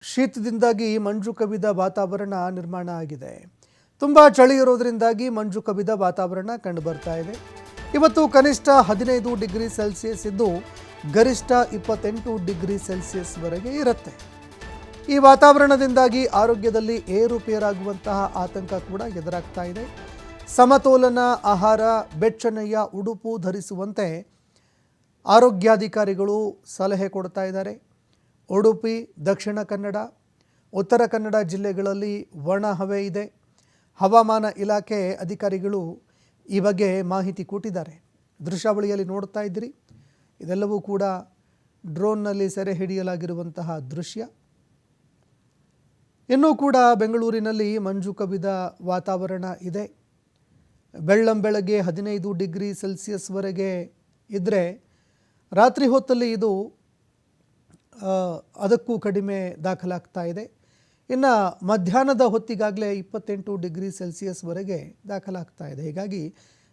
ಶೀತದಿಂದಾಗಿ ಮಂಜು ಕವಿದ ವಾತಾವರಣ ನಿರ್ಮಾಣ ಆಗಿದೆ. ತುಂಬ ಚಳಿ ಇರೋದ್ರಿಂದಾಗಿ ಮಂಜು ಕವಿದ ವಾತಾವರಣ ಕಂಡು ಬರ್ತಾ ಇದೆ. ಇವತ್ತು ಕನಿಷ್ಠ 15 ಡಿಗ್ರಿ ಸೆಲ್ಸಿಯಸ್ ಇದ್ದು ಗರಿಷ್ಠ 28 ಡಿಗ್ರಿ ಸೆಲ್ಸಿಯಸ್ ವರೆಗೆ ಇರುತ್ತೆ. ಈ ವಾತಾವರಣದಿಂದಾಗಿ ಆರೋಗ್ಯದಲ್ಲಿ ಏರುಪೇರಾಗುವಂತಹ ಆತಂಕ ಕೂಡ ಎದುರಾಗ್ತಾ ಇದೆ. ಸಮತೋಲನ ಆಹಾರ, ಬೆಚ್ಚನೆಯ ಉಡುಪು ಧರಿಸುವಂತೆ ಆರೋಗ್ಯಾಧಿಕಾರಿಗಳು ಸಲಹೆ ಕೊಡ್ತಾ ಇದ್ದಾರೆ. ಉಡುಪಿ, ದಕ್ಷಿಣ ಕನ್ನಡ, ಉತ್ತರ ಕನ್ನಡ ಜಿಲ್ಲೆಗಳಲ್ಲಿ ಒಣ ಹವೆ ಇದೆ. ಹವಾಮಾನ ಇಲಾಖೆ ಅಧಿಕಾರಿಗಳು ಈ ಬಗ್ಗೆ ಮಾಹಿತಿ ಕೊಟ್ಟಿದ್ದಾರೆ. ದೃಶ್ಯಾವಳಿಯಲ್ಲಿ ನೋಡ್ತಾ ಇದ್ದೀರಿ, ಇದೆಲ್ಲವೂ ಕೂಡ ಡ್ರೋನ್ನಲ್ಲಿ ಸೆರೆ ಹಿಡಿಯಲಾಗಿರುವಂತಹ ದೃಶ್ಯ. ಇನ್ನೂ ಕೂಡ ಬೆಂಗಳೂರಿನಲ್ಲಿ ಮಂಜು ಕವಿದ ವಾತಾವರಣ ಇದೆ. ಬೆಳ್ಳಂಬೆಳಗ್ಗೆ 15 ಡಿಗ್ರಿ ಸೆಲ್ಸಿಯಸ್ವರೆಗೆ ಇದ್ದರೆ ರಾತ್ರಿ ಹೊತ್ತಲ್ಲಿ ಇದು ಅದಕ್ಕೂ ಕಡಿಮೆ ದಾಖಲಾಗ್ತಾ ಇದೆ. ಇನ್ನು ಮಧ್ಯಾಹ್ನದ ಹೊತ್ತಿಗಾಗಲೇ 28 ಡಿಗ್ರಿ ಸೆಲ್ಸಿಯಸ್ವರೆಗೆ ದಾಖಲಾಗ್ತಾ ಇದೆ. ಹೀಗಾಗಿ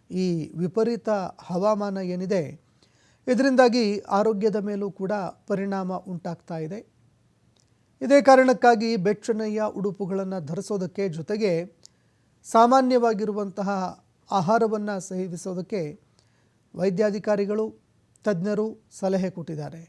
ಈ ವಿಪರೀತ ಹವಾಮಾನ ಏನಿದೆ ಇದರಿಂದಾಗಿ ಆರೋಗ್ಯದ ಮೇಲೂ ಕೂಡ ಪರಿಣಾಮ ಉಂಟಾಗ್ತಾ ಇದೆ. ಇದೇ ಕಾರಣಕ್ಕಾಗಿ ಬೆಚ್ಚನೆಯ ಉಡುಪುಗಳನ್ನು ಧರಿಸೋದಕ್ಕೆ, ಜೊತೆಗೆ ಸಾಮಾನ್ಯವಾಗಿರುವಂತಹ ಆಹಾರವನ್ನು ಸೇವಿಸೋದಕ್ಕೆ ವೈದ್ಯಾಧಿಕಾರಿಗಳು, ತಜ್ಞರು ಸಲಹೆ ಕೊಟ್ಟಿದ್ದಾರೆ.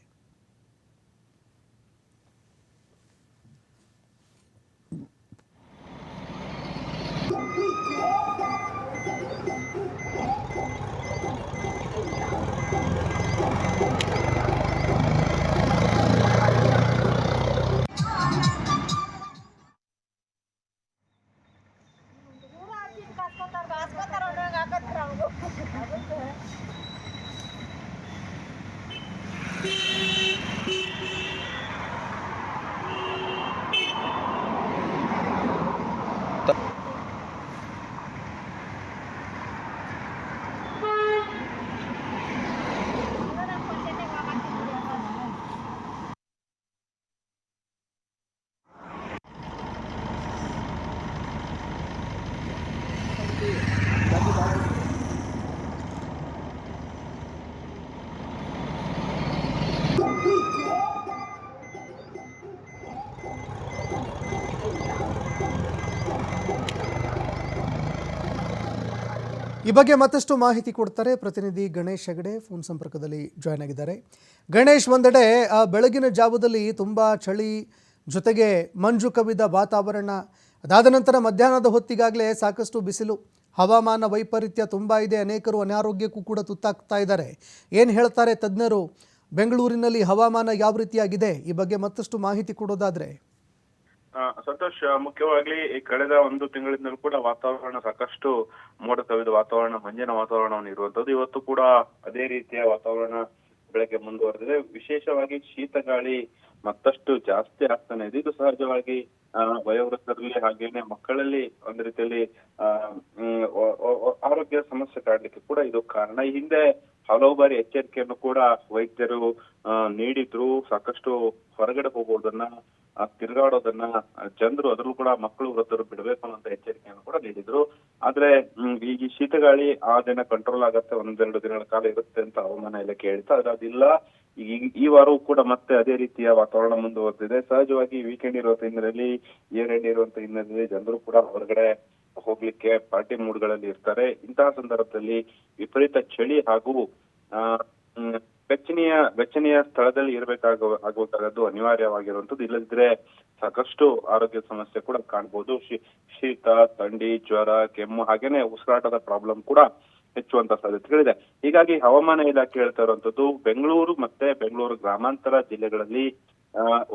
ಈ ಬಗ್ಗೆ ಮತ್ತಷ್ಟು ಮಾಹಿತಿ ಕೊಡ್ತಾರೆ ಪ್ರತಿನಿಧಿ ಗಣೇಶ್ ಹೆಗಡೆ, ಫೋನ್ ಸಂಪರ್ಕದಲ್ಲಿ ಜಾಯ್ನ್ ಆಗಿದ್ದಾರೆ. ಗಣೇಶ್, ಒಂದೆಡೆ ಬೆಳಗಿನ ಜಾವದಲ್ಲಿ ತುಂಬ ಚಳಿ, ಜೊತೆಗೆ ಮಂಜು ಕವಿದ ವಾತಾವರಣ, ಅದಾದ ನಂತರ ಮಧ್ಯಾಹ್ನದ ಹೊತ್ತಿಗಾಗಲೇ ಸಾಕಷ್ಟು ಬಿಸಿಲು, ಹವಾಮಾನ ವೈಪರೀತ್ಯ ತುಂಬ ಇದೆ. ಅನೇಕರು ಅನಾರೋಗ್ಯಕ್ಕೂ ಕೂಡ ತುತ್ತಾಗ್ತಾ ಇದ್ದಾರೆ. ಏನು ಹೇಳ್ತಾರೆ ತಜ್ಞರು? ಬೆಂಗಳೂರಿನಲ್ಲಿ ಹವಾಮಾನ ಯಾವ ರೀತಿಯಾಗಿದೆ? ಈ ಬಗ್ಗೆ ಮತ್ತಷ್ಟು ಮಾಹಿತಿ ಕೊಡೋದಾದ್ರೆ. ಸಂತೋಷ್, ಮುಖ್ಯವಾಗಿ ಈ ಕಳೆದ ಒಂದು ತಿಂಗಳಿಂದಲೂ ಕೂಡ ವಾತಾವರಣ ಸಾಕಷ್ಟು ಮೋಡ ಕವಿದ ವಾತಾವರಣ, ಮಂಜಿನ ವಾತಾವರಣವನ್ನು ಇರುವಂತದ್ದು. ಇವತ್ತು ಕೂಡ ಅದೇ ರೀತಿಯ ವಾತಾವರಣ ಬೆಳಗ್ಗೆ ಮುಂದುವರೆದಿದೆ. ವಿಶೇಷವಾಗಿ ಶೀತ ಗಾಳಿ ಮತ್ತಷ್ಟು ಜಾಸ್ತಿ ಆಗ್ತಾನೆ ಇದೆ. ಇದು ಸಹಜವಾಗಿ ವಯೋವೃದ್ಧರಲ್ಲಿ ಹಾಗೇನೆ ಮಕ್ಕಳಲ್ಲಿ ಒಂದು ರೀತಿಯಲ್ಲಿ ಆರೋಗ್ಯ ಸಮಸ್ಯೆ ಕಾಡ್ಲಿಕ್ಕೆ ಕೂಡ ಇದು ಕಾರಣ. ಈ ಹಿಂದೆ ಹಲವು ಬಾರಿ ಎಚ್ಚರಿಕೆಯನ್ನು ಕೂಡ ವೈದ್ಯರು ನೀಡಿದ್ರು. ಸಾಕಷ್ಟು ಹೊರಗಡೆ ಹೋಗೋದನ್ನ, ತಿರುಗಾಡೋದನ್ನ ಜನರು, ಅದರಲ್ಲೂ ಕೂಡ ಮಕ್ಕಳು, ವೃದ್ಧರು ಬಿಡಬೇಕು ಅನ್ನೋ ಎಚ್ಚರಿಕೆಯನ್ನು ಕೂಡ ನೀಡಿದ್ರು. ಆದ್ರೆ ಈಗ ಶೀತಗಾಳಿ ಆ ದಿನ ಕಂಟ್ರೋಲ್ ಆಗತ್ತೆ, 1-2 ದಿನಗಳ ಕಾಲ ಇರುತ್ತೆ ಅಂತ ಹವಾಮಾನ ಇಲಾಖೆ ಹೇಳ್ತಾ, ಆದ್ರೆ ಅದಿಲ್ಲ. ಈ ವಾರವೂ ಕೂಡ ಮತ್ತೆ ಅದೇ ರೀತಿಯ ವಾತಾವರಣ ಮುಂದುವರೆದಿದೆ. ಸಹಜವಾಗಿ ವೀಕೆಂಡ್ ಇರುವಂತ ಹಿನ್ನೆಲೆಯಲ್ಲಿ, ಇಯರ್ ಎಂಡ್ ಇರುವಂತ ಹಿನ್ನೆಲೆಯಲ್ಲಿ ಜನರು ಕೂಡ ಹೊರಗಡೆ ಹೋಗ್ಲಿಕ್ಕೆ ಪಾರ್ಟಿ ಮೂಡ್ಗಳಲ್ಲಿ ಇರ್ತಾರೆ. ಇಂತಹ ಸಂದರ್ಭದಲ್ಲಿ ವಿಪರೀತ ಚಳಿ ಹಾಗೂ ಬೆಚ್ಚನೆಯ ಸ್ಥಳದಲ್ಲಿ ಆಗಬೇಕಾದದ್ದು ಅನಿವಾರ್ಯವಾಗಿರುವಂತದ್ದು. ಇಲ್ಲದಿದ್ರೆ ಸಾಕಷ್ಟು ಆರೋಗ್ಯ ಸಮಸ್ಯೆ ಕೂಡ ಕಾಣಬಹುದು. ಶೀತ, ಥಂಡಿ, ಜ್ವರ, ಕೆಮ್ಮು ಹಾಗೇನೆ ಉಸಿರಾಟದ ಪ್ರಾಬ್ಲಮ್ ಕೂಡ ಹೆಚ್ಚುವಂತ ಸಾಧ್ಯತೆಗಳಿದೆ. ಹೀಗಾಗಿ ಹವಾಮಾನ ಇಲಾಖೆ ಹೇಳ್ತಾ ಇರುವಂತದ್ದು, ಬೆಂಗಳೂರು ಮತ್ತೆ ಬೆಂಗಳೂರು ಗ್ರಾಮಾಂತರ ಜಿಲ್ಲೆಗಳಲ್ಲಿ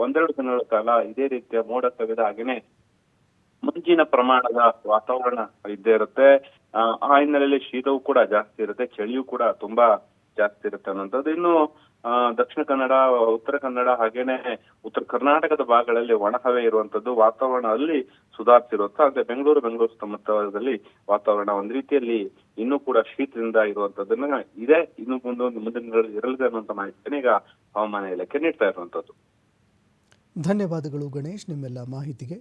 1-2 ದಿನಗಳ ಕಾಲ ಇದೇ ರೀತಿಯ ಮೋಡ ಕವಿದ ಹಾಗೇನೆ ಮಂಜಿನ ಪ್ರಮಾಣದ ವಾತಾವರಣ ಇದ್ದೇ ಇರುತ್ತೆ. ಆ ಹಿನ್ನೆಲೆಯಲ್ಲಿ ಶೀತವೂ ಕೂಡ ಜಾಸ್ತಿ ಇರುತ್ತೆ, ಚಳಿಯೂ ಕೂಡ ತುಂಬಾ ಜಾಸ್ತಿ ಇರುತ್ತೆ ಅನ್ನೋಂಥದ್ದು. ಇನ್ನು ದಕ್ಷಿಣ ಕನ್ನಡ, ಉತ್ತರ ಕನ್ನಡ ಹಾಗೇನೆ ಉತ್ತರ ಕರ್ನಾಟಕದ ಭಾಗಗಳಲ್ಲಿ ಒಣಹವೆ ಇರುವಂತದ್ದು. ವಾತಾವರಣ ಅಲ್ಲಿ ಸುಧಾರಿಸಿರುತ್ತೆ. ಆದ್ರೆ ಬೆಂಗಳೂರು ಸುತ್ತಮುತ್ತದಲ್ಲಿ ವಾತಾವರಣ ಒಂದ್ ರೀತಿಯಲ್ಲಿ ಇನ್ನೂ ಕೂಡ ಶೀತದಿಂದ ಇರುವಂತದ್ದನ್ನ ಇದೆ. ಇನ್ನು ಮುಂದಿನ ದಿನಗಳಲ್ಲಿ ಇರಲಿದೆ ಅನ್ನುವಂತ ಮಾಹಿತಿಯನ್ನು ಈಗ ಹವಾಮಾನ ಇಲಾಖೆ ನೀಡ್ತಾ ಇರುವಂತದ್ದು. ಧನ್ಯವಾದಗಳು ಗಣೇಶ್, ನಿಮ್ಮೆಲ್ಲ ಮಾಹಿತಿಗೆ.